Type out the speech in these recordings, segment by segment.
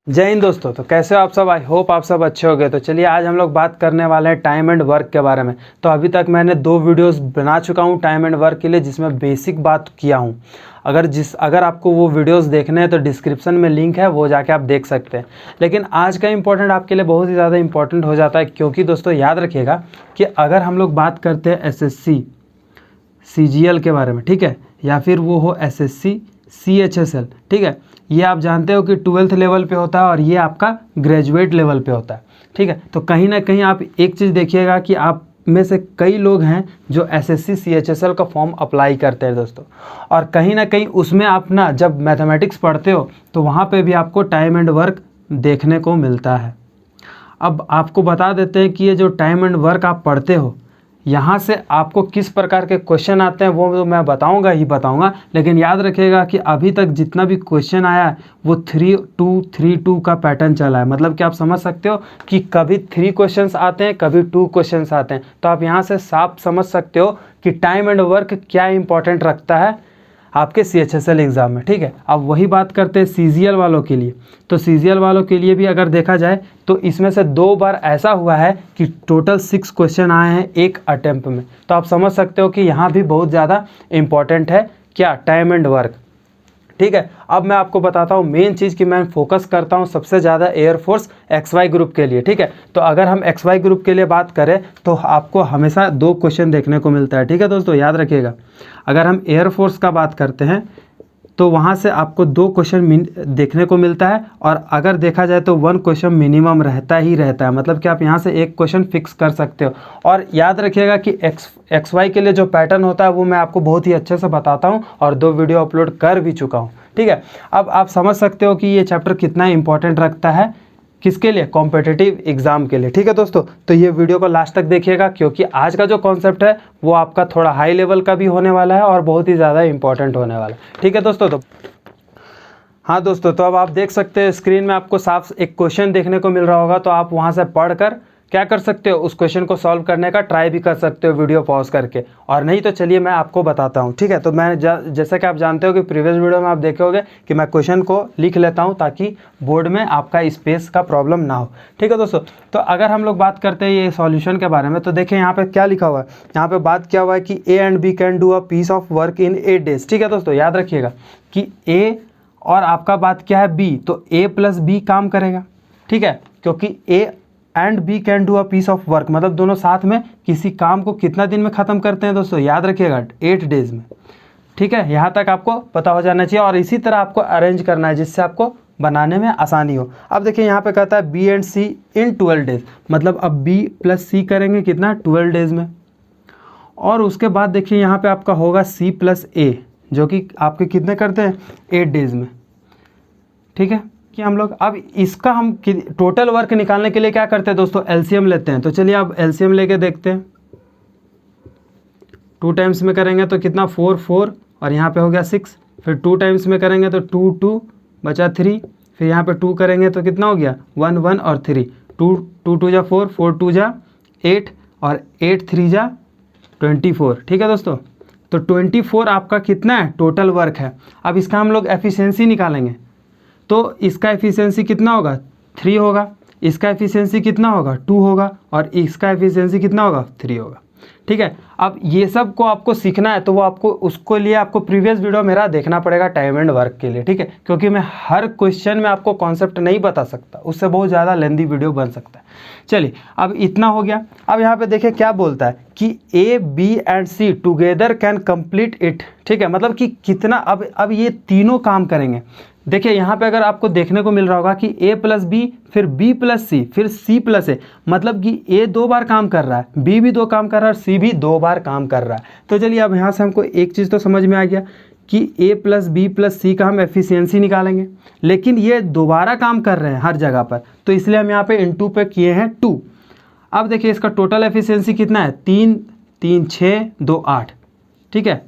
जय हिंद दोस्तों। तो कैसे हो आप सब? आई होप आप सब अच्छे हो गए। तो चलिए आज हम लोग बात करने वाले हैं टाइम एंड वर्क के बारे में। तो अभी तक मैंने 2 वीडियोस बना चुका हूं टाइम एंड वर्क के लिए, जिसमें बेसिक बात किया हूं। अगर आपको वो वीडियोस देखने हैं तो डिस्क्रिप्शन में लिंक है, वो जाके आप देख सकते हैं। लेकिन आज का इंपॉर्टेंट आपके लिए बहुत ही ज़्यादा इंपॉर्टेंट हो जाता है, क्योंकि दोस्तों याद रखिएगा कि अगर हम लोग बात करते हैं SSC CGL के बारे में, ठीक है, या फिर वो हो SSC CHSL, ठीक है, ये आप जानते हो कि 12th लेवल पे होता है और ये आपका ग्रेजुएट लेवल पे होता है, ठीक है। तो कहीं ना कहीं आप एक चीज़ देखिएगा कि आप में से कई लोग हैं जो SSC CHSL का फॉर्म अप्लाई करते हैं दोस्तों, और कहीं ना कहीं उसमें आप ना जब मैथमेटिक्स पढ़ते हो तो वहाँ पे भी आपको टाइम एंड वर्क देखने को मिलता है। अब आपको बता देते हैं कि ये जो टाइम एंड वर्क आप पढ़ते हो, यहाँ से आपको किस प्रकार के क्वेश्चन आते हैं वो तो मैं बताऊंगा, लेकिन याद रखिएगा कि अभी तक जितना भी क्वेश्चन आया है वो 3-2-3-2 का पैटर्न चला है। मतलब कि आप समझ सकते हो कि कभी 3 क्वेश्चंस आते हैं, कभी 2 क्वेश्चंस आते हैं। तो आप यहाँ से साफ समझ सकते हो कि टाइम एंड वर्क क्या इंपॉर्टेंट रखता है आपके CHSL एग्ज़ाम में, ठीक है। अब वही बात करते हैं CGL वालों के लिए। तो CGL वालों के लिए भी अगर देखा जाए तो इसमें से 2 बार ऐसा हुआ है कि टोटल 6 क्वेश्चन आए हैं एक अटेम्प्ट में। तो आप समझ सकते हो कि यहाँ भी बहुत ज़्यादा इम्पॉर्टेंट है क्या, टाइम एंड वर्क, ठीक है। अब मैं आपको बताता हूँ मेन चीज़ कि मैं फोकस करता हूँ सबसे ज़्यादा एयरफोर्स XY ग्रुप के लिए, ठीक है। तो अगर हम XY ग्रुप के लिए बात करें तो आपको हमेशा 2 क्वेश्चन देखने को मिलता है, ठीक है दोस्तों, याद रखिएगा। अगर हम एयरफोर्स का बात करते हैं तो वहाँ से आपको 2 क्वेश्चन देखने को मिलता है, और अगर देखा जाए तो 1 क्वेश्चन मिनिमम रहता ही रहता है। मतलब कि आप यहाँ से 1 क्वेश्चन फिक्स कर सकते हो। और याद रखिएगा कि XY के लिए जो पैटर्न होता है वो मैं आपको बहुत ही अच्छे से बताता हूँ, और 2 वीडियो अपलोड कर भी चुका हूँ, ठीक है। अब आप समझ सकते हो कि ये चैप्टर कितना इंपॉर्टेंट रखता है किसके लिए, कॉम्पिटिटिव एग्जाम के लिए, ठीक है दोस्तों। तो ये वीडियो को लास्ट तक देखिएगा, क्योंकि आज का जो कॉन्सेप्ट है वो आपका थोड़ा हाई लेवल का भी होने वाला है और बहुत ही ज़्यादा इंपॉर्टेंट होने वाला है, ठीक है दोस्तों। तो हाँ दोस्तों, तो अब आप देख सकते हैं स्क्रीन में आपको साफ एक क्वेश्चन देखने को मिल रहा होगा। तो आप वहाँ से पढ़कर क्या कर सकते हो, उस क्वेश्चन को सॉल्व करने का ट्राई भी कर सकते हो वीडियो पॉज करके, और नहीं तो चलिए मैं आपको बताता हूँ, ठीक है। तो मैं जैसा कि आप जानते हो कि प्रीवियस वीडियो में आप देखे होंगे कि मैं क्वेश्चन को लिख लेता हूँ ताकि बोर्ड में आपका स्पेस का प्रॉब्लम ना हो, ठीक है दोस्तों। तो अगर हम लोग बात करते हैं ये सॉल्यूशन के बारे में, तो देखिए यहाँ पर क्या लिखा हुआ है। यहाँ पर बात क्या हुआ है कि A and B can do a piece of work in 8 days, ठीक है दोस्तों। याद रखिएगा कि A और आपका बात क्या है B, तो A + B काम करेगा, ठीक है, क्योंकि A and B can do a piece of work, मतलब दोनों साथ में किसी काम को कितना दिन में ख़त्म करते हैं दोस्तों, याद रखिएगा 8 days में, ठीक है। यहाँ तक आपको पता हो जाना चाहिए, और इसी तरह आपको अरेंज करना है जिससे आपको बनाने में आसानी हो। अब देखिए यहाँ पे कहता है B and C in 12 days, मतलब अब B + C करेंगे कितना, 12 days में। और उसके बाद देखिए यहाँ पे आपका होगा C + A, जो कि आपके कितने करते हैं, 8 days में, ठीक है। कि हम लोग अब इसका हम टोटल वर्क निकालने के लिए क्या करते हैं दोस्तों, LCM लेते हैं। तो चलिए अब LCM लेके देखते हैं। 2 टाइम्स में करेंगे तो कितना, 4 और यहाँ पे हो गया 6, फिर 2 टाइम्स में करेंगे तो 2 बचा 3, फिर यहाँ पे 2 करेंगे तो कितना हो गया, 1 और 3, 2 2 जा 4, 4 2 जा 8, और 8 3 जा 24, ठीक है दोस्तों। तो 24 आपका कितना है, टोटल वर्क है। अब इसका हम लोग एफिशिएंसी निकालेंगे, तो इसका एफिशिएंसी कितना होगा, 3 होगा, इसका एफिशिएंसी कितना होगा, 2 होगा, और इसका एफिशिएंसी कितना होगा, 3 होगा, ठीक है। अब ये सब को आपको सीखना है तो वो आपको उसको लिए आपको प्रीवियस वीडियो मेरा देखना पड़ेगा टाइम एंड वर्क के लिए, ठीक है, क्योंकि मैं हर क्वेश्चन में आपको कॉन्सेप्ट नहीं बता सकता, उससे बहुत ज़्यादा लेंदी वीडियो बन सकता है। चलिए अब इतना हो गया। अब यहाँ पे देखिए क्या बोलता है कि A, B and C together can complete it, ठीक है, मतलब कि कितना, अब ये तीनों काम करेंगे। देखिए यहाँ पे अगर आपको देखने को मिल रहा होगा कि A + B, फिर B + C, फिर C + A, मतलब कि A 2 बार काम कर रहा है, B भी 2 काम कर रहा है, और C भी 2 बार काम कर रहा है। तो चलिए अब यहाँ से हमको एक चीज़ तो समझ में आ गया कि A + B + C का हम एफिशिएंसी निकालेंगे, लेकिन ये दोबारा काम कर रहे हैं हर जगह पर, तो इसलिए हम यहाँ पे इनटू पे किए हैं 2। अब देखिए इसका टोटल एफिशिएंसी कितना है, 3 3 6 2 8, ठीक है।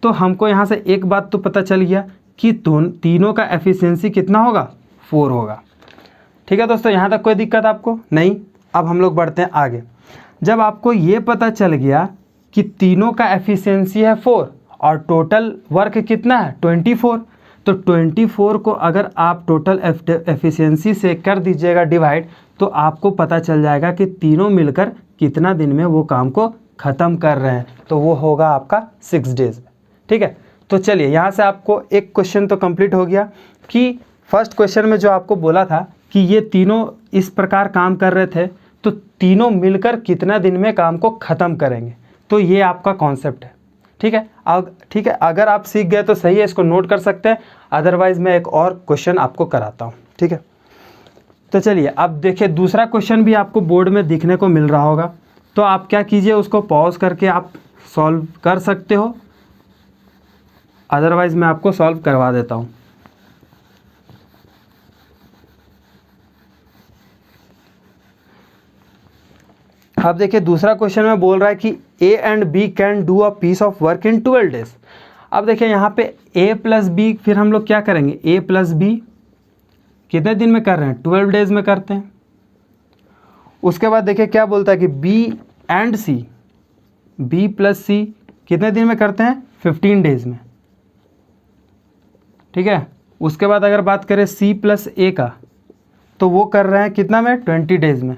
तो हमको यहाँ से एक बात तो पता चल गया कि तीनों का एफिशिएंसी कितना होगा, 4 होगा, ठीक है दोस्तों। यहाँ तक कोई दिक्कत आपको नहीं। अब हम लोग बढ़ते हैं आगे। जब आपको ये पता चल गया कि तीनों का एफिशिएंसी है 4 और टोटल वर्क कितना है 24, तो 24 को अगर आप टोटल एफिशिएंसी से कर दीजिएगा डिवाइड, तो आपको पता चल जाएगा कि तीनों मिलकर कितना दिन में वो काम को ख़त्म कर रहे हैं। तो वो होगा आपका 6 डेज में। ठीक है, तो चलिए यहाँ से आपको एक क्वेश्चन तो कंप्लीट हो गया कि फर्स्ट क्वेश्चन में जो आपको बोला था कि ये तीनों इस प्रकार काम कर रहे थे, तो तीनों मिलकर कितना दिन में काम को ख़त्म करेंगे। तो ये आपका कॉन्सेप्ट है। ठीक है, ठीक है, अगर आप सीख गए तो सही है, इसको नोट कर सकते हैं, अदरवाइज़ मैं एक और क्वेश्चन आपको कराता हूँ। ठीक है, तो चलिए अब देखिए दूसरा क्वेश्चन भी आपको बोर्ड में दिखने को मिल रहा होगा। तो आप क्या कीजिए, उसको पॉज करके आप सॉल्व कर सकते हो, अदरवाइज़ मैं आपको सॉल्व करवा देता हूँ। अब देखिए दूसरा क्वेश्चन में बोल रहा है कि A and B can do a piece of work in 12 days. अब देखिए यहाँ पे ए प्लस बी, फिर हम लोग क्या करेंगे, ए प्लस बी कितने दिन में कर रहे हैं, 12 डेज में करते हैं। उसके बाद देखिए क्या बोलता है कि b and c, b plus c कितने दिन में करते हैं, 15 डेज में। ठीक है, उसके बाद अगर बात करें सी प्लस ए का, तो वो कर रहे हैं कितना में, 20 डेज में।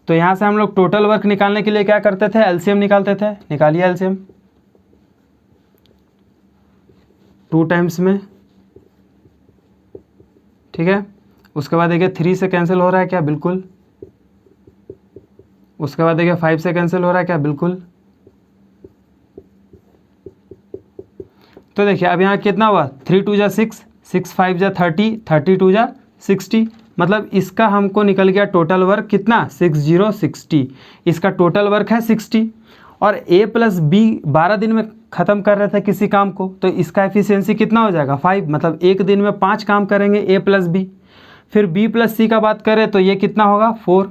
तो यहाँ से हम लोग टोटल वर्क निकालने के लिए क्या करते थे, एलसीएम निकालते थे। निकालिए एलसीएम 2 टाइम्स में। ठीक है, उसके बाद देखिए 3 से कैंसिल हो रहा है क्या, बिल्कुल। उसके बाद देखिए 5 से कैंसिल हो रहा है क्या, बिल्कुल। तो देखिए अब यहाँ कितना हुआ, 3 2 जा 6, 6 5 जा 30, 30 2 जा 60, मतलब इसका हमको निकल गया टोटल वर्क कितना, 60। इसका टोटल वर्क है 60। और ए प्लस बी 12 दिन में ख़त्म कर रहे थे किसी काम को, तो इसका एफिशिएंसी कितना हो जाएगा, 5, मतलब एक दिन में 5 काम करेंगे ए प्लस बी। फिर बी प्लस सी का बात करें तो ये कितना होगा, 4।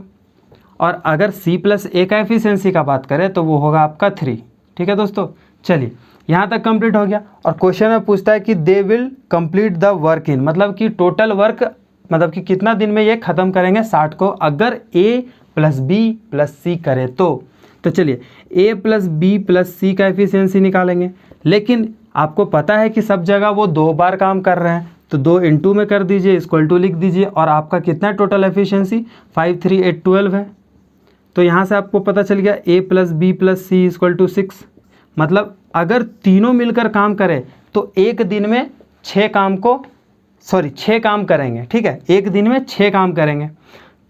और अगर सी प्लस ए का एफिशिएंसी का बात करें तो वो होगा आपका 3। ठीक है दोस्तों, चलिए यहाँ तक कंप्लीट हो गया। और क्वेश्चन में पूछता है कि they will complete the work in, मतलब कि टोटल वर्क, मतलब कि कितना दिन में ये ख़त्म करेंगे 60 को, अगर ए प्लस बी प्लस सी करे तो चलिए ए प्लस बी प्लस सी का एफिशिएंसी निकालेंगे। लेकिन आपको पता है कि सब जगह वो 2 बार काम कर रहे हैं, तो 2 × में कर दीजिए, इक्वल टू लिख दीजिए, और आपका कितना टोटल एफिशिएंसी 5 3 8 12 है। तो यहाँ से आपको पता चल गया a plus B plus C equal to 6, मतलब अगर तीनों मिलकर काम करें तो एक दिन में 6 काम करेंगे। ठीक है, एक दिन में 6 काम करेंगे।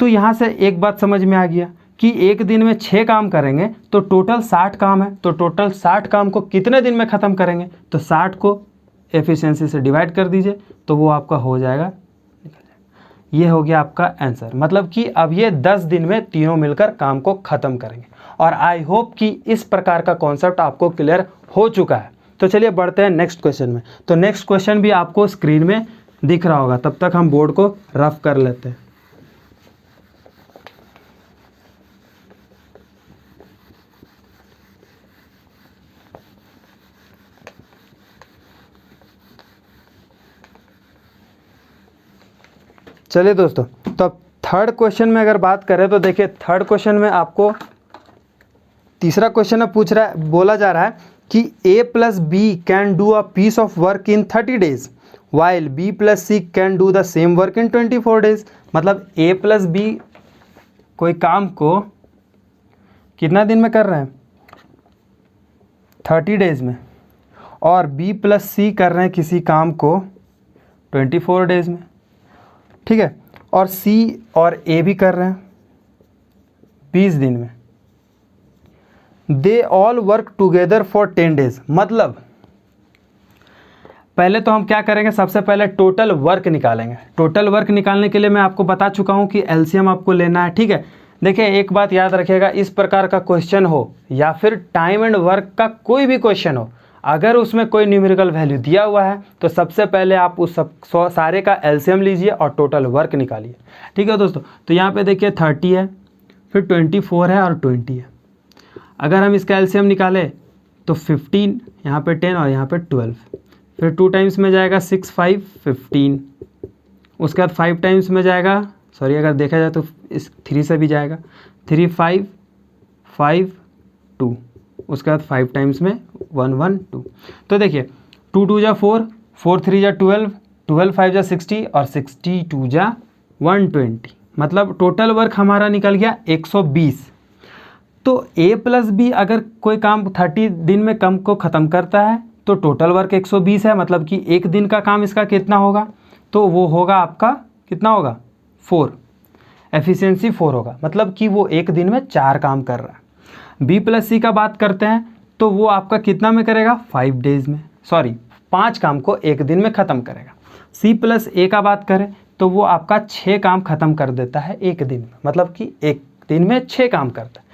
तो यहाँ से एक बात समझ में आ गया कि एक दिन में 6 काम करेंगे तो टोटल 60 काम है, तो टोटल 60 काम को कितने दिन में ख़त्म करेंगे, तो 60 को एफिशिएंसी से डिवाइड कर दीजिए, तो वो आपका हो जाएगा। ये हो गया आपका आंसर, मतलब कि अब ये 10 दिन में तीनों मिलकर काम को ख़त्म करेंगे। और आई होप कि इस प्रकार का कॉन्सेप्ट आपको क्लियर हो चुका है। तो चलिए बढ़ते हैं नेक्स्ट क्वेश्चन में। तो नेक्स्ट क्वेश्चन भी आपको स्क्रीन में दिख रहा होगा, तब तक हम बोर्ड को रफ कर लेते हैं। चलिए दोस्तों, तो अब थर्ड क्वेश्चन में अगर बात करें तो देखिए थर्ड क्वेश्चन में आपको तीसरा क्वेश्चन में बोला जा रहा है कि a plus b can do a piece of work in 30 days while b plus c can do the same work in 24 days. मतलब ए प्लस बी कोई काम को कितना दिन में कर रहे हैं, 30 डेज में, और बी प्लस सी कर रहे हैं किसी काम को 24 डेज में। ठीक है, और सी और ए भी कर रहे हैं 20 दिन में। They all work together for 10 days. मतलब पहले तो हम क्या करेंगे, सबसे पहले टोटल वर्क निकालेंगे। टोटल वर्क निकालने के लिए मैं आपको बता चुका हूं कि एलसीएम आपको लेना है। ठीक है, देखिए एक बात याद रखिएगा, इस प्रकार का क्वेश्चन हो या फिर टाइम एंड वर्क का कोई भी क्वेश्चन हो, अगर उसमें कोई न्यूमेरिकल वैल्यू दिया हुआ है तो सबसे पहले आप उस सारे का एलसीएम लीजिए और टोटल वर्क निकालिए। ठीक है दोस्तों, तो यहाँ पे देखिए 30 है, फिर 24 है और 20 है। अगर हम इसका एलसीएम निकालें तो 15, यहाँ पे 10 और यहाँ पे 12, फिर 2 टाइम्स में जाएगा 6 5 15, उसके बाद 5 टाइम्स में जाएगा, सॉरी अगर देखा जाए तो इस 3 से भी जाएगा, 3 5 5 2, उसके बाद 5 टाइम्स में 1 1 2। तो देखिए 2 2 जा 4, 4 3 जा 12, 12 5 जा 60 और 62 जा 120, मतलब टोटल वर्क हमारा निकल गया 120। तो A प्लस बी अगर कोई काम 30 दिन में कम को ख़त्म करता है तो टोटल वर्क 120 है, मतलब कि एक दिन का काम इसका कितना होगा, तो वो होगा आपका कितना होगा 4, एफिशिएंसी 4 होगा, मतलब कि वो एक दिन में 4 काम कर रहा है। B प्लस सी का बात करते हैं तो वो आपका कितना में करेगा 5 डेज़ में, सॉरी 5 काम को एक दिन में ख़त्म करेगा। C प्लस ए का बात करें तो वो आपका 6 काम ख़त्म कर देता है एक दिन में, मतलब कि एक दिन में 6 काम करता है।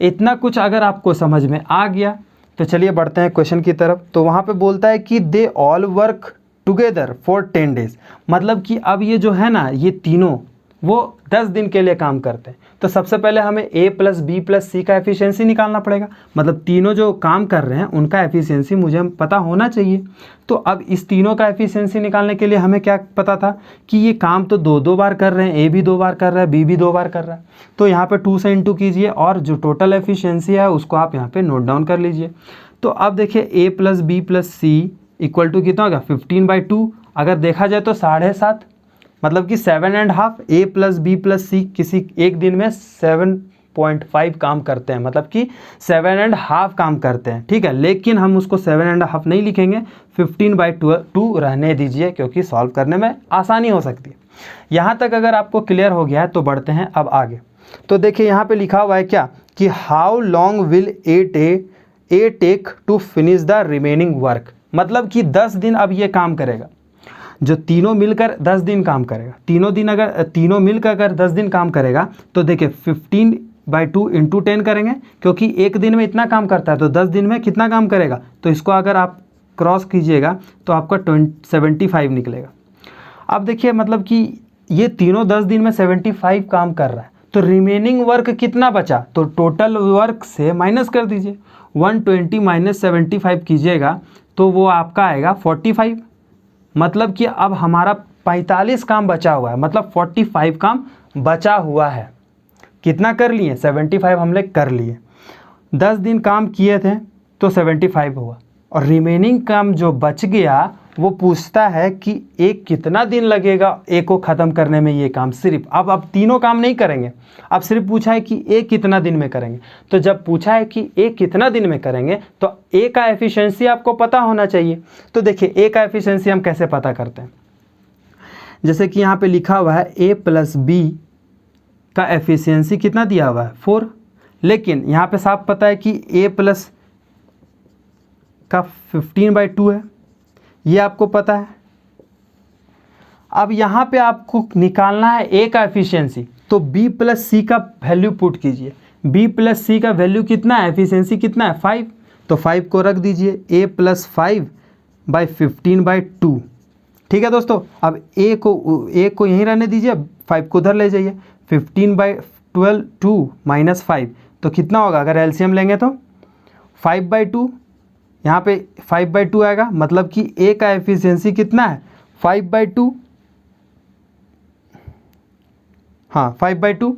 इतना कुछ अगर आपको समझ में आ गया तो चलिए बढ़ते हैं क्वेश्चन की तरफ। तो वहाँ पे बोलता है कि they all work together for 10 days, मतलब कि अब ये जो है ना ये तीनों वो 10 दिन के लिए काम करते हैं। तो सबसे पहले हमें A प्लस बी प्लस सी का एफिशिएंसी निकालना पड़ेगा, मतलब तीनों जो काम कर रहे हैं उनका एफिशिएंसी मुझे पता होना चाहिए। तो अब इस तीनों का एफिशिएंसी निकालने के लिए हमें क्या पता था कि ये काम तो दो बार कर रहे हैं, A भी 2 बार कर रहा है, B भी 2 बार कर रहा है। तो यहाँ पर 2 से इंटू कीजिए और जो टोटल एफिशिएंसी है उसको आप यहाँ पर नोट डाउन कर लीजिए। तो अब देखिए A plus B plus C equal to कितना होगा 15/2, अगर देखा जाए तो 7.5, मतलब कि 7.5। A प्लस बी प्लस सी किसी एक दिन में 7.5 काम करते हैं, मतलब कि 7.5 काम करते हैं, ठीक है। लेकिन हम उसको 7.5 नहीं लिखेंगे, 15/2 रहने दीजिए क्योंकि सॉल्व करने में आसानी हो सकती है। यहाँ तक अगर आपको क्लियर हो गया है तो बढ़ते हैं अब आगे। तो देखिए यहाँ पे लिखा हुआ है क्या कि how long will A take to finish the remaining work, मतलब कि 10 दिन अब ये काम करेगा, जो तीनों मिलकर 10 दिन काम करेगा। तीनों मिलकर अगर 10 दिन काम करेगा तो देखिए 15/2 इंटू 10 करेंगे, क्योंकि एक दिन में इतना काम करता है तो 10 दिन में कितना काम करेगा, तो इसको अगर आप क्रॉस कीजिएगा तो आपका 75 निकलेगा। अब देखिए मतलब कि ये तीनों 10 दिन में 75 काम कर रहा है, तो रिमेनिंग वर्क कितना बचा, तो टोटल वर्क से माइनस कर दीजिए, 120 माइनस 75 कीजिएगा तो वो आपका आएगा 45, मतलब कि अब हमारा 45 काम बचा हुआ है, मतलब 45 काम बचा हुआ है। कितना कर लिए 75 हमने कर लिए, 10 दिन काम किए थे तो 75 हुआ, और रिमेनिंग काम जो बच गया वो पूछता है कि एक कितना दिन लगेगा एक को ख़त्म करने में ये काम सिर्फ। अब तीनों काम नहीं करेंगे, अब सिर्फ पूछा है कि एक कितना दिन में करेंगे। तो जब पूछा है कि एक कितना दिन में करेंगे तो ए का एफिशिएंसी आपको पता होना चाहिए। तो देखिए ए का एफिशिएंसी हम कैसे पता करते हैं, जैसे कि यहाँ पे लिखा हुआ है ए प्लस बी का एफिशिएंसी कितना दिया हुआ है 4, लेकिन यहाँ पे साफ पता है कि ए प्लस का 15/2 है, ये आपको पता है। अब यहाँ पे आपको निकालना है ए का एफिशिएंसी, तो बी प्लस सी का वैल्यू पुट कीजिए। बी प्लस सी का वैल्यू कितना है, एफिशिएंसी कितना है 5, तो 5 को रख दीजिए, ए प्लस 5/15/2, ठीक है दोस्तों। अब ए को यहीं रहने दीजिए, 5 को उधर ले जाइए, 15/12 2 माइनस 5 तो कितना होगा, अगर एलसीएम लेंगे तो 5/2, यहाँ पे 5/2 आएगा, मतलब कि ए का एफिशिएंसी कितना है 5/2, हाँ 5/2।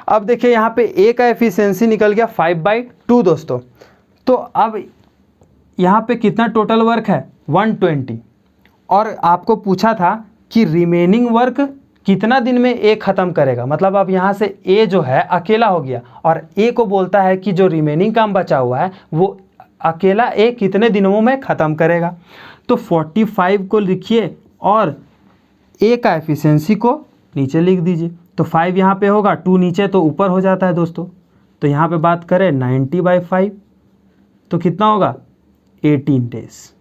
अब देखिए यहाँ पे ए का एफिशिएंसी निकल गया 5/2 दोस्तों। तो अब यहाँ पे कितना टोटल वर्क है 120, और आपको पूछा था कि रिमेनिंग वर्क कितना दिन में ए ख़त्म करेगा, मतलब अब यहाँ से ए जो है अकेला हो गया और ए को बोलता है कि जो रिमेनिंग काम बचा हुआ है वो अकेला ए कितने दिनों में ख़त्म करेगा। तो 45 को लिखिए और ए का एफिशिएंसी को नीचे लिख दीजिए। तो 5 यहाँ पे होगा, 2 नीचे तो ऊपर हो जाता है दोस्तों। तो यहाँ पे बात करें 90/5 तो कितना होगा 18 डेज,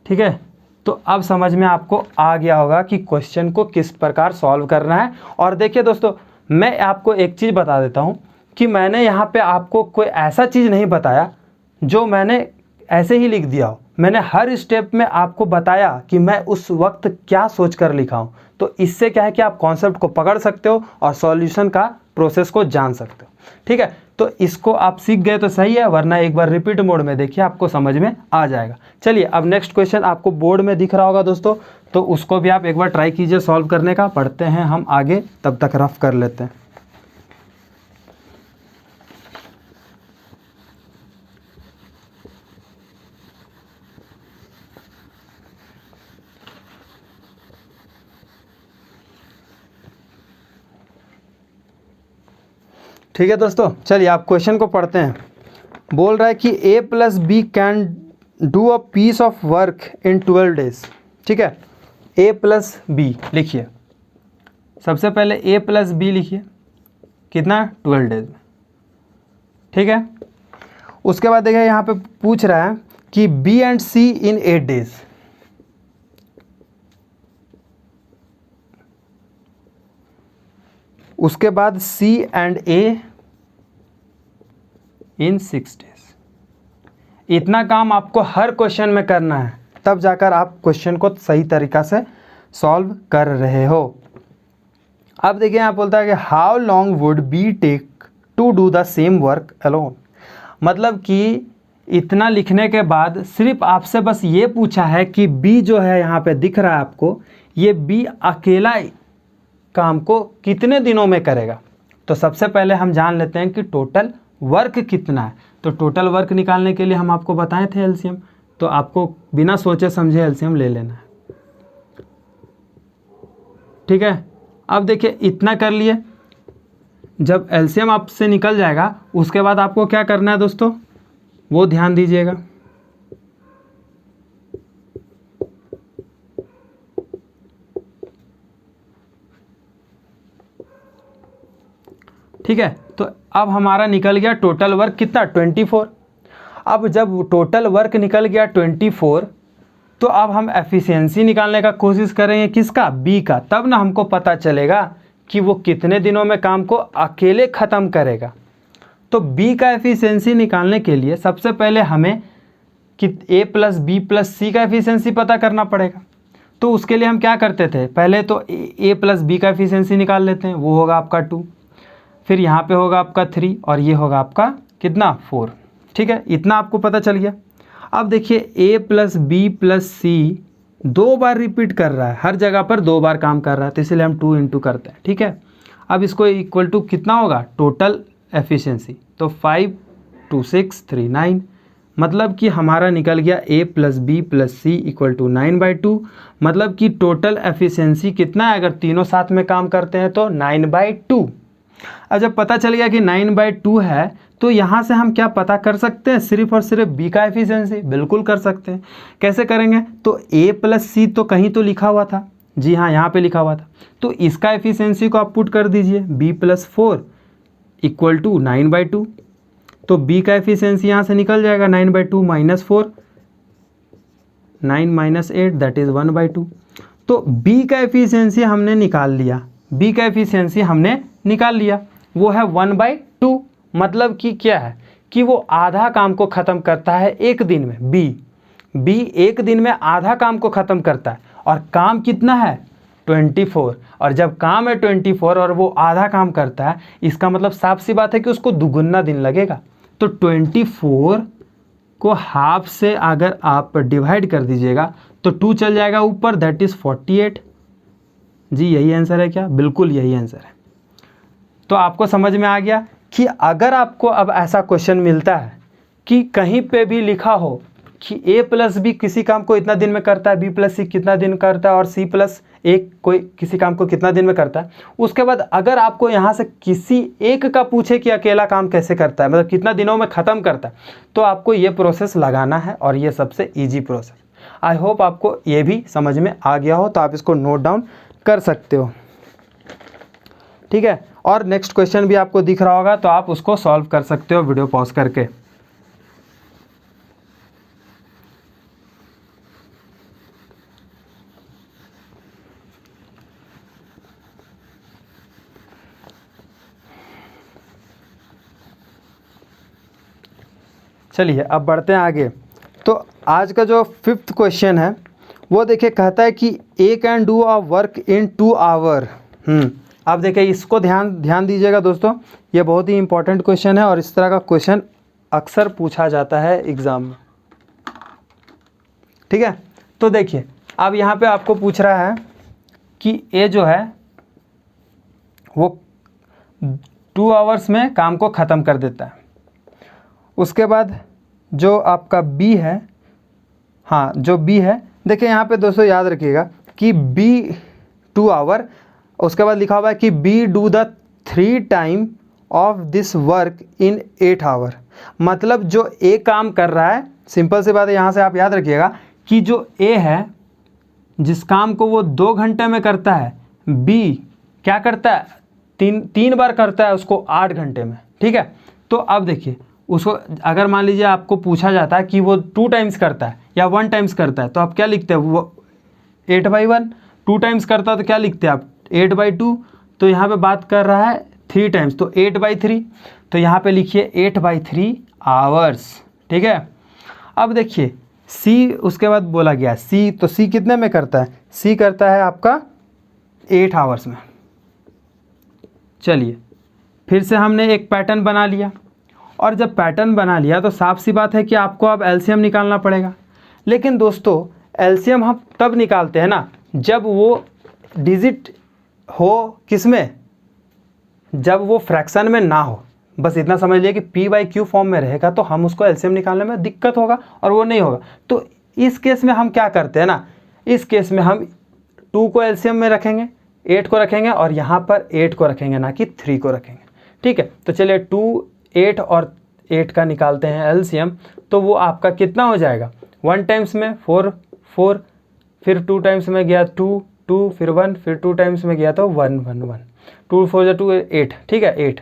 ठीक है। तो अब समझ में आपको आ गया होगा कि क्वेश्चन को किस प्रकार सॉल्व करना है। और देखिए दोस्तों, मैं आपको एक चीज़ बता देता हूँ कि मैंने यहाँ पे आपको कोई ऐसा चीज़ नहीं बताया जो मैंने ऐसे ही लिख दिया हो। मैंने हर स्टेप में आपको बताया कि मैं उस वक्त क्या सोच कर लिखा हूँ। तो इससे क्या है कि आप कॉन्सेप्ट को पकड़ सकते हो और सॉल्यूशन का प्रोसेस को जान सकते हो, ठीक है। तो इसको आप सीख गए तो सही है, वरना एक बार रिपीट मोड में देखिए, आपको समझ में आ जाएगा। चलिए अब नेक्स्ट क्वेश्चन आपको बोर्ड में दिख रहा होगा दोस्तों, तो उसको भी आप एक बार ट्राई कीजिए सॉल्व करने का। पढ़ते हैं हम आगे, तब तक रफ कर लेते हैं। ठीक है दोस्तों, चलिए आप क्वेश्चन को पढ़ते हैं। बोल रहा है कि A + B can do a piece of work in 12 days. ठीक है, A + B लिखिए, सबसे पहले A + B लिखिए, कितना 12 डेज में। ठीक है, उसके बाद देखिए यहाँ पे पूछ रहा है कि B and C in 8 days. उसके बाद C and A in 6 days. इतना काम आपको हर क्वेश्चन में करना है, तब जाकर आप क्वेश्चन को सही तरीका से सॉल्व कर रहे हो। अब देखिए यहाँ बोलता है कि how long would be take to do the same work alone. मतलब कि इतना लिखने के बाद सिर्फ आपसे बस ये पूछा है कि बी जो है यहाँ पे दिख रहा है आपको, ये बी अकेला काम को कितने दिनों में करेगा। तो सबसे पहले हम जान लेते हैं कि टोटल वर्क कितना है। तो टोटल वर्क निकालने के लिए हम आपको बताए थे एलसीएम, तो आपको बिना सोचे समझे एलसीएम ले लेना है। ठीक है, अब देखिए इतना कर लिए, जब एलसीएम आपसे निकल जाएगा उसके बाद आपको क्या करना है दोस्तों, वो ध्यान दीजिएगा। ठीक है, तो अब हमारा निकल गया टोटल वर्क कितना 24। अब जब टोटल वर्क निकल गया 24, तो अब हम एफिशिएंसी निकालने का कोशिश करेंगे, किसका, बी का। तब ना हमको पता चलेगा कि वो कितने दिनों में काम को अकेले ख़त्म करेगा। तो बी का एफिशिएंसी निकालने के लिए सबसे पहले हमें कि A + B + C का एफिशिएंसी पता करना पड़ेगा। तो उसके लिए हम क्या करते थे, पहले तो A + B का एफिशिएंसी निकाल लेते हैं, वो होगा आपका 2, फिर यहाँ पे होगा आपका 3 और ये होगा आपका कितना 4। ठीक है, इतना आपको पता चल गया। अब देखिए A + B + C 2 bar repeat कर रहा है, हर जगह पर 2 बार काम कर रहा है, तो इसलिए हम 2 × करते हैं। ठीक है, अब इसको इक्वल टू कितना होगा टोटल एफिशिएंसी, तो 5 2 6 3 9, मतलब कि हमारा निकल गया A + B + C = 9/2। मतलब कि टोटल एफिशिएंसी कितना है, अगर तीनों साथ में काम करते हैं तो 9/2। अब जब पता चल गया कि 9/2 है, तो यहाँ से हम क्या पता कर सकते हैं, सिर्फ और सिर्फ B का एफिशिएंसी। बिल्कुल कर सकते हैं। कैसे करेंगे, तो A + C तो कहीं तो लिखा हुआ था, जी हाँ यहाँ पे लिखा हुआ था, तो इसका एफिशिएंसी को आप पुट कर दीजिए, B + 4 = 9/2। तो B का एफिशिएंसी यहाँ से निकल जाएगा 9/2 - 4, 9 - 8 दैट इज़ 1/2। तो B का एफिशिएंसी हमने निकाल लिया, B का एफिशिएंसी हमने निकाल लिया, वो है 1/2। मतलब कि क्या है कि वो आधा काम को ख़त्म करता है एक दिन में। B एक दिन में आधा काम को ख़त्म करता है, और काम कितना है 24। और जब काम है 24 और वो आधा काम करता है, इसका मतलब साफ सी बात है कि उसको दुगुना दिन लगेगा। तो 24 को हाफ से अगर आप डिवाइड कर दीजिएगा तो 2 चल जाएगा ऊपर, दैट इज़ 48। जी यही आंसर है क्या, बिल्कुल यही आंसर है। तो आपको समझ में आ गया कि अगर आपको अब ऐसा क्वेश्चन मिलता है कि कहीं पे भी लिखा हो कि A + B किसी काम को इतना दिन में करता है, B + C कितना दिन करता है, और C + A कोई किसी काम को कितना दिन में करता है, उसके बाद अगर आपको यहाँ से किसी एक का पूछे कि अकेला काम कैसे करता है, मतलब कितना दिनों में ख़त्म करता है, तो आपको ये प्रोसेस लगाना है, और ये सबसे ईजी प्रोसेस। आई होप आपको ये भी समझ में आ गया हो, तो आप इसको नोट डाउन कर सकते हो। ठीक है, और नेक्स्ट क्वेश्चन भी आपको दिख रहा होगा, तो आप उसको सॉल्व कर सकते हो वीडियो पॉज करके। चलिए अब बढ़ते हैं आगे। तो आज का जो 5th क्वेश्चन है वो देखिए, कहता है कि A can do a work in 2 hour. अब देखिए इसको ध्यान दीजिएगा दोस्तों, ये बहुत ही इंपॉर्टेंट क्वेश्चन है, और इस तरह का क्वेश्चन अक्सर पूछा जाता है एग्ज़ाम में। ठीक है, तो देखिए अब यहाँ पे आपको पूछ रहा है कि A जो है वो 2 आवर्स में काम को ख़त्म कर देता है। उसके बाद जो आपका B है, हाँ जो B है, देखिए यहाँ पे दोस्तों याद रखिएगा कि B 2 आवर, उसके बाद लिखा हुआ है कि B do the 3 time of this work in 8 hour. मतलब जो ए काम कर रहा है, सिंपल सी बात है, यहाँ से आप याद रखिएगा कि जो ए है जिस काम को वो 2 घंटे में करता है, बी क्या करता है, तीन बार करता है उसको 8 घंटे में। ठीक है, तो अब देखिए उसको अगर मान लीजिए आपको पूछा जाता है कि वो 2 टाइम्स करता है या 1 टाइम्स करता है, तो आप क्या लिखते हैं, वो 8/1। 2 टाइम्स करता है तो क्या लिखते हैं आप, 8/2। तो यहाँ पे बात कर रहा है 3 टाइम्स, तो 8/3। तो यहाँ पे लिखिए 8/3 आवर्स। ठीक है, अब देखिए सी उसके बाद बोला गया सी, तो सी कितने में करता है, सी करता है आपका 8 आवर्स में। चलिए फिर से हमने एक पैटर्न बना लिया, और जब पैटर्न बना लिया तो साफ सी बात है कि आपको अब एलसीएम निकालना पड़ेगा। लेकिन दोस्तों एलसीएम हम तब निकालते हैं ना जब वो डिजिट हो, किस में, जब वो फ्रैक्शन में ना हो। बस इतना समझ लिए कि p/q फॉर्म में रहेगा तो हम उसको एलसीएम निकालने में दिक्कत होगा और वो नहीं होगा। तो इस केस में हम क्या करते हैं ना, इस केस में हम 2 को एलसीएम में रखेंगे, 8 को रखेंगे, और यहाँ पर 8 को रखेंगे ना कि 3 को रखेंगे। ठीक है, तो चलिए 2, 8 और 8 का निकालते हैं एलसीएम। तो वो आपका कितना हो जाएगा, 1 टाइम्स में 4, 4, फिर 2 टाइम्स में गया 2, 2, फिर 1, फिर 2 टाइम्स में गया तो 1, 1, 1, 2 4 2 8। ठीक है, 8।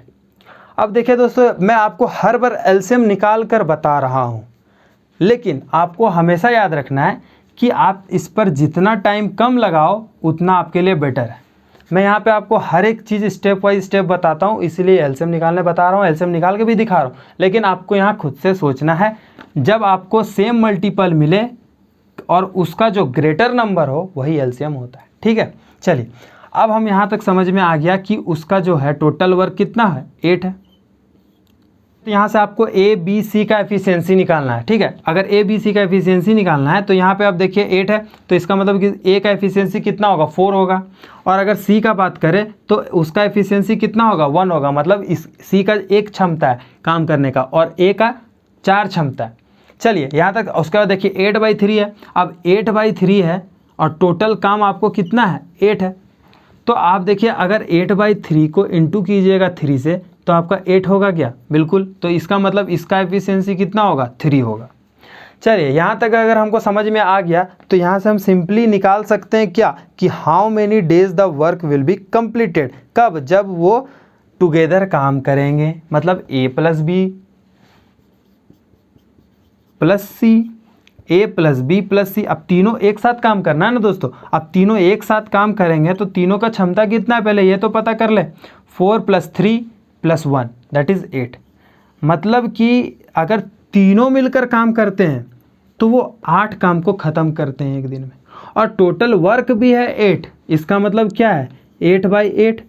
अब देखिए दोस्तों मैं आपको हर बार एलसीएम निकाल कर बता रहा हूँ, लेकिन आपको हमेशा याद रखना है कि आप इस पर जितना टाइम कम लगाओ उतना आपके लिए बेटर है। मैं यहाँ पे आपको हर एक चीज़ स्टेप बाई स्टेप बताता हूँ, इसीलिए एलसीएम निकालने बता रहा हूँ, एलसीएम निकाल के भी दिखा रहा हूँ। लेकिन आपको यहाँ खुद से सोचना है, जब आपको सेम मल्टीपल मिले और उसका जो ग्रेटर नंबर हो वही एलसीएम होता है। ठीक है, चलिए अब हम यहाँ तक समझ में आ गया कि उसका जो है टोटल वर्क कितना है, 8 है। तो यहाँ से आपको ए बी सी का एफिशिएंसी निकालना है। ठीक है, अगर ए बी सी का एफिशिएंसी निकालना है तो यहाँ पे आप देखिए 8 है, तो इसका मतलब कि ए का एफिशिएंसी कितना होगा, 4 होगा। और अगर सी का बात करें तो उसका एफिशिएंसी कितना होगा, 1 होगा। मतलब इस सी का 1 क्षमता है काम करने का और ए का 4 क्षमता है। चलिए यहाँ तक, उसके बाद देखिए 8/3 है। अब 8/3 है और टोटल काम आपको कितना है, 8 है। तो आप देखिए अगर 8/3 को इंटू कीजिएगा 3 से तो आपका 8 होगा क्या, बिल्कुल। तो इसका मतलब इसका एफिशिएंसी कितना होगा, 3 होगा। चलिए यहाँ तक अगर हमको समझ में आ गया तो यहाँ से हम सिंपली निकाल सकते हैं क्या, कि how many days the work will be completed. कब, जब वो टुगेदर काम करेंगे, मतलब a + b + c, a + b + c। अब तीनों एक साथ काम करना है ना दोस्तों, अब तीनों एक साथ काम करेंगे तो तीनों का क्षमता कितना है पहले ये तो पता कर ले। 4 + 3 + 1 दैट इज़ 8। मतलब कि अगर तीनों मिलकर काम करते हैं तो वो 8 काम को ख़त्म करते हैं एक दिन में, और टोटल वर्क भी है 8। इसका मतलब क्या है, 8/8।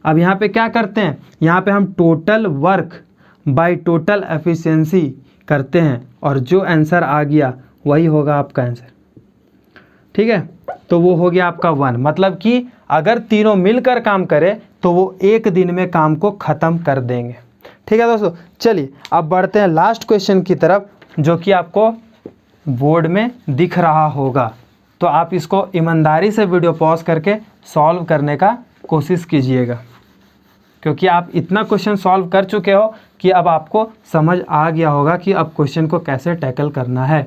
अब यहाँ पे क्या करते हैं, यहाँ पे हम total work by total efficiency करते हैं, और जो आंसर आ गया वही होगा आपका आंसर। ठीक है, तो वो हो गया आपका 1। मतलब कि अगर तीनों मिलकर काम करें तो वो एक दिन में काम को ख़त्म कर देंगे। ठीक है दोस्तों, चलिए अब बढ़ते हैं लास्ट क्वेश्चन की तरफ, जो कि आपको बोर्ड में दिख रहा होगा। तो आप इसको ईमानदारी से वीडियो पॉज करके सॉल्व करने का कोशिश कीजिएगा, क्योंकि आप इतना क्वेश्चन सॉल्व कर चुके हो कि अब आपको समझ आ गया होगा कि अब क्वेश्चन को कैसे टैकल करना है।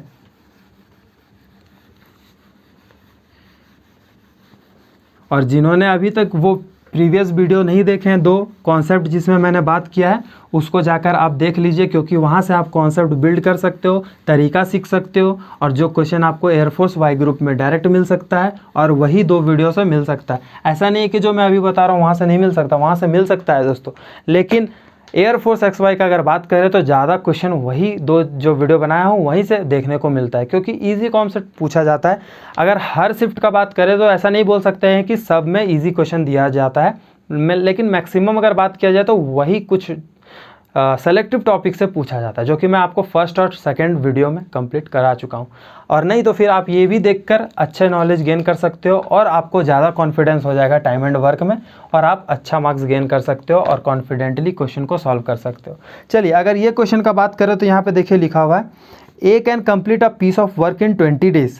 और जिन्होंने अभी तक वो प्रीवियस वीडियो नहीं देखे हैं, 2 कॉन्सेप्ट जिसमें मैंने बात किया है, उसको जाकर आप देख लीजिए, क्योंकि वहाँ से आप कॉन्सेप्ट बिल्ड कर सकते हो, तरीका सीख सकते हो, और जो क्वेश्चन आपको एयरफोर्स वाई ग्रुप में डायरेक्ट मिल सकता है और वही 2 वीडियो से मिल सकता है। ऐसा नहीं है कि जो मैं अभी बता रहा हूँ वहाँ से नहीं मिल सकता, वहाँ से मिल सकता है दोस्तों। लेकिन एयरफोर्स XY का अगर बात करें तो ज़्यादा क्वेश्चन वही 2 जो वीडियो बनाया हूँ वहीं से देखने को मिलता है, क्योंकि इजी कॉन्सेप्ट पूछा जाता है। अगर हर शिफ्ट का बात करें तो ऐसा नहीं बोल सकते हैं कि सब में इजी क्वेश्चन दिया जाता है, लेकिन मैक्सिमम अगर बात किया जाए तो वही कुछ सेलेक्टिव टॉपिक से पूछा जाता है, जो कि मैं आपको फर्स्ट और सेकंड वीडियो में कंप्लीट करा चुका हूँ। और नहीं तो फिर आप ये भी देखकर अच्छे नॉलेज गेन कर सकते हो, और आपको ज़्यादा कॉन्फिडेंस हो जाएगा टाइम एंड वर्क में, और आप अच्छा मार्क्स गेन कर सकते हो और कॉन्फिडेंटली क्वेश्चन को सॉल्व कर सकते हो। चलिए अगर ये क्वेश्चन का बात करें तो यहाँ पर देखिए लिखा हुआ है, a can complete a piece of work in 20 days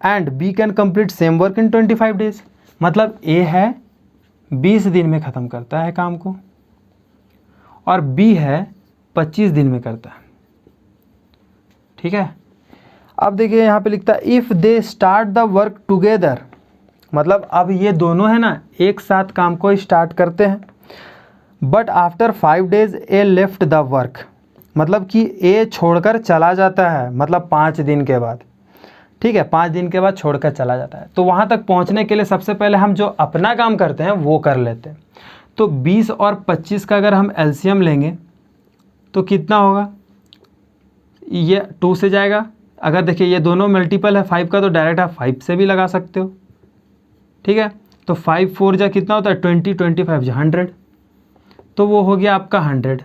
and B can complete same work in 25 days। मतलब ए है 20 दिन में ख़त्म करता है काम को, और बी है 25 दिन में करता है। ठीक है, अब देखिए यहाँ पे लिखता है if they start the work together, मतलब अब ये दोनों है ना एक साथ काम को स्टार्ट करते हैं, but after 5 days A left the work, मतलब कि ए छोड़कर चला जाता है, मतलब 5 दिन के बाद। ठीक है, 5 दिन के बाद छोड़कर चला जाता है। तो वहाँ तक पहुँचने के लिए सबसे पहले हम जो अपना काम करते हैं वो कर लेते हैं। तो 20 और 25 का अगर हम एलसीएम लेंगे तो कितना होगा, ये 2 से जाएगा। अगर देखिए ये दोनों मल्टीपल है 5 का तो डायरेक्ट आप 5 से भी लगा सकते हो। ठीक है, तो 5 4 जा कितना होता है 20, 25 जा 100, तो वो हो गया आपका 100।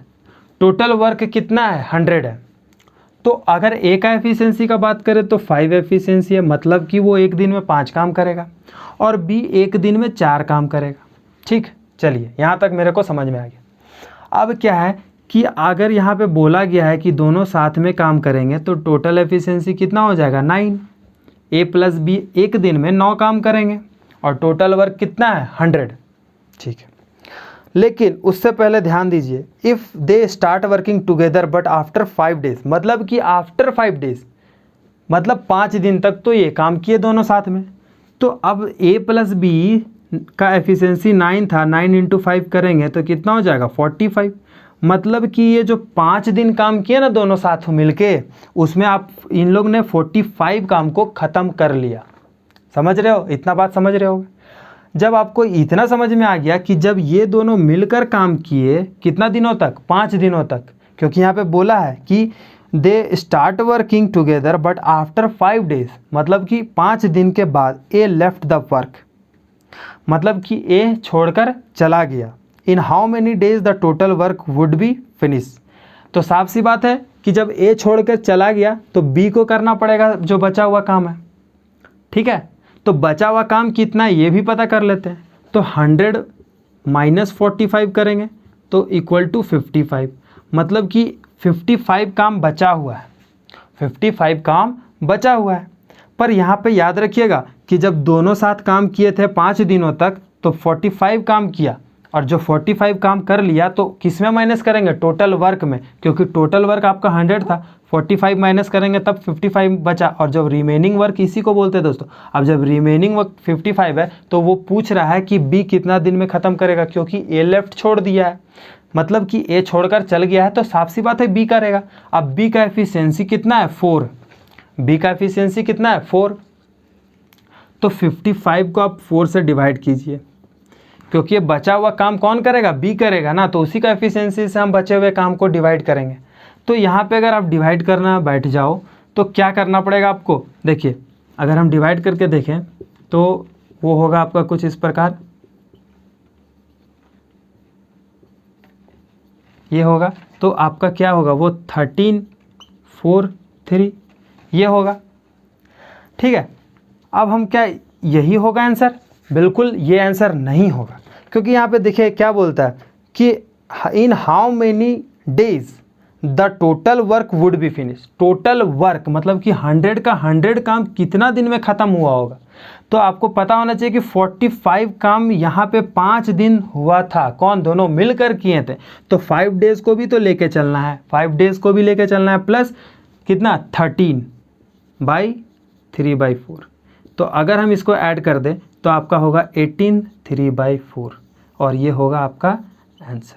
टोटल वर्क कितना है 100 है। तो अगर ए का एफिशिएंसी का बात करें तो 5 एफिशिएंसी है, मतलब कि वो एक दिन में 5 काम करेगा और बी एक दिन में 4 काम करेगा। ठीक, चलिए यहाँ तक मेरे को समझ में आ गया। अब क्या है कि अगर यहाँ पे बोला गया है कि दोनों साथ में काम करेंगे तो टोटल एफिशिएंसी कितना हो जाएगा 9। ए प्लस बी एक दिन में 9 काम करेंगे और टोटल वर्क कितना है 100। ठीक है, लेकिन उससे पहले ध्यान दीजिए if they start working together but after 5 days, मतलब कि आफ्टर 5 days मतलब 5 दिन तक तो ये काम किए दोनों साथ में। तो अब ए प्लस बी का एफिशिएंसी 9 था, 9 × 5 करेंगे तो कितना हो जाएगा 45। मतलब कि ये जो 5 दिन काम किए ना दोनों साथ मिलके, उसमें आप इन लोग ने 45 काम को ख़त्म कर लिया। समझ रहे हो, इतना बात समझ रहे हो। जब आपको इतना समझ में आ गया कि जब ये दोनों मिलकर काम किए कितना दिनों तक 5 दिनों तक, क्योंकि यहाँ पे बोला है कि they start working together but after 5 days, मतलब कि 5 दिन के बाद ए लेफ्ट द वर्क, मतलब कि ए छोड़कर चला गया। In how many days the total work would be finish. तो साफ सी बात है कि जब ए छोड़कर चला गया तो बी को करना पड़ेगा जो बचा हुआ काम है। ठीक है, तो बचा हुआ काम कितना है ये भी पता कर लेते हैं। तो 100 - 45 करेंगे तो इक्वल टू 55, मतलब कि 55 काम बचा हुआ है, 55 काम बचा हुआ है। पर यहाँ पे याद रखिएगा कि जब दोनों साथ काम किए थे 5 दिनों तक तो 45 काम किया, और जो 45 काम कर लिया तो किस में माइनस करेंगे टोटल वर्क में, क्योंकि टोटल वर्क आपका 100 था, 45 माइनस करेंगे तब 55 बचा। और जब रिमेनिंग वर्क इसी को बोलते हैं दोस्तों। अब जब रिमेनिंग वर्क 55 है तो वो पूछ रहा है कि बी कितना दिन में ख़त्म करेगा, क्योंकि ए लेफ्ट छोड़ दिया है, मतलब कि ए छोड़कर चल गया है तो साफ सी बात है बी करेगा। अब बी का एफिशिएंसी कितना है 4, बी का एफिशिएंसी कितना है 4, तो 55 को आप 4 से डिवाइड कीजिए, क्योंकि ये बचा हुआ काम कौन करेगा बी करेगा ना, तो उसी का एफिशिएंसी से हम बचे हुए काम को डिवाइड करेंगे। तो यहाँ पे अगर आप डिवाइड करना बैठ जाओ तो क्या करना पड़ेगा आपको, देखिए अगर हम डिवाइड करके देखें तो वो होगा आपका कुछ इस प्रकार, ये होगा। तो आपका क्या होगा वो 13 4 3 ये होगा। ठीक है, अब हम क्या यही होगा आंसर, बिल्कुल ये आंसर नहीं होगा, क्योंकि यहाँ पे देखिए क्या बोलता है कि in how many days the total work would be finish. Total work मतलब कि 100 का 100 काम कितना दिन में ख़त्म हुआ होगा। तो आपको पता होना चाहिए कि 45 काम यहाँ पे 5 दिन हुआ था, कौन दोनों मिलकर किए थे, तो 5 डेज़ को भी तो लेके चलना है, 5 डेज़ को भी लेके चलना है, प्लस कितना 13/3/4। तो अगर हम इसको ऐड कर दें तो आपका होगा 18 3/4 और ये होगा आपका आंसर।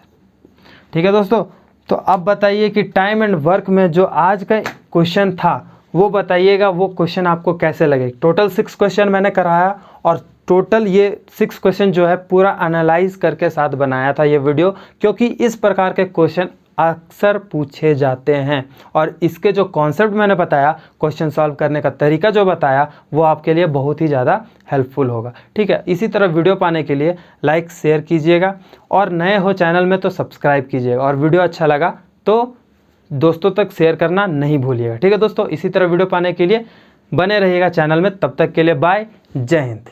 ठीक है दोस्तों, तो अब बताइए कि टाइम एंड वर्क में जो आज का क्वेश्चन था वो बताइएगा, वो क्वेश्चन आपको कैसे लगे। टोटल 6 क्वेश्चन मैंने कराया और टोटल ये 6 क्वेश्चन जो है पूरा एनालाइज करके साथ बनाया था ये वीडियो, क्योंकि इस प्रकार के क्वेश्चन अक्सर पूछे जाते हैं और इसके जो कॉन्सेप्ट मैंने बताया, क्वेश्चन सॉल्व करने का तरीका जो बताया, वो आपके लिए बहुत ही ज़्यादा हेल्पफुल होगा। ठीक है, इसी तरह वीडियो पाने के लिए लाइक शेयर कीजिएगा और नए हो चैनल में तो सब्सक्राइब कीजिएगा, और वीडियो अच्छा लगा तो दोस्तों तक शेयर करना नहीं भूलिएगा। ठीक है दोस्तों, इसी तरह वीडियो पाने के लिए बने रहिएगा चैनल में। तब तक के लिए बाय, जय हिंद।